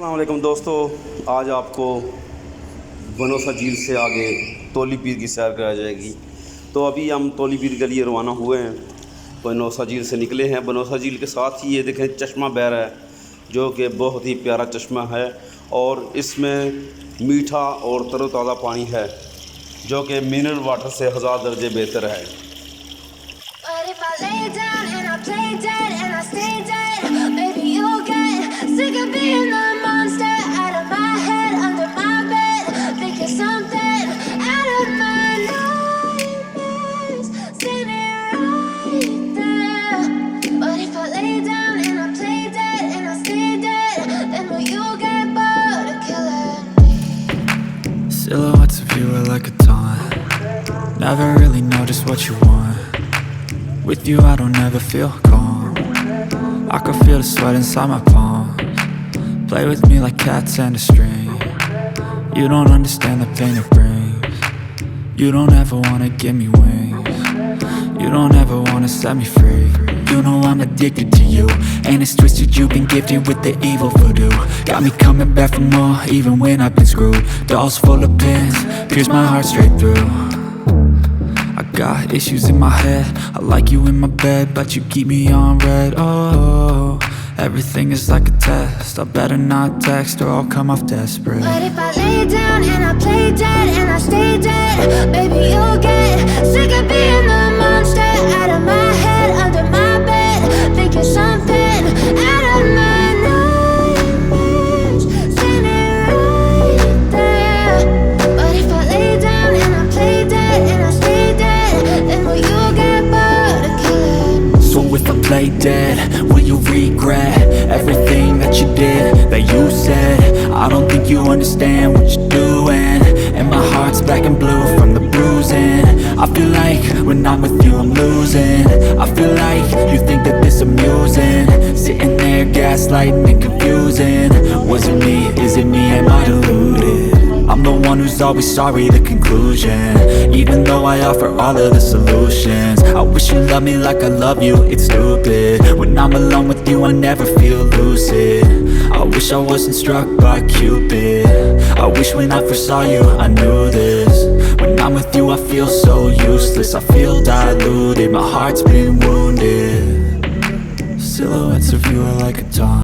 अस्सलाम वालेकुम दोस्तों, आज आपको बनोसा झील से आगे तोली पीर की सैर कराई जाएगी। तो अभी हम तोली पीर के लिए रवाना हुए हैं, बनोसा झील से निकले हैं। बनोसा झील के साथ ही ये देखें चश्मा बह रहा है, जो कि बहुत ही प्यारा चश्मा है और इसमें मीठा और तरोताज़ा पानी है, जो कि मिनरल वाटर से 1000 दर्जे बेहतर है। Silhouettes of you are like a taunt. Never really know just what you want. With you I don't ever feel calm. I can feel the sweat inside my palms. Play with me like cats and a string. You don't understand the pain it brings. You don't ever wanna give me wings. You don't ever wanna set me free. You know I'm addicted to you, and it's twisted, you've been gifted with the evil voodoo. Got me coming back for more, even when I've been screwed. Dolls full of pins, pierce my heart straight through. I got issues in my head, I like you in my bed, but you keep me on red. Oh, everything is like a test, I better not text or I'll come off desperate. But if I lay down and I play dead and I stay dead, baby you'll get sick of being the monster out of my head, under my bed, thinking something out of my nightmares, standing right there. But if I lay down and I play dead and I stay dead, then will you get bored of killing? So if I play dead, will you regret everything that you did, that you said? I don't think you understand what you're doing, and my heart's black and blue from the bruising. I feel like when I'm with you I'm losing. I feel like you think that this amusing, sitting there gaslighting and confusing. Was it me? Is it me? Am I deluded? I'm the one who's always sorry, the conclusion, even though I offer all of the solutions. I wish you loved me like I love you, it's stupid. When I'm alone with you I never feel lucid. I wish I wasn't struck by Cupid. I wish when I first saw you I knew this. When I'm with you I feel so useless, I feel diluted, my heart's been wounded. Silhouettes of you are like a taunt.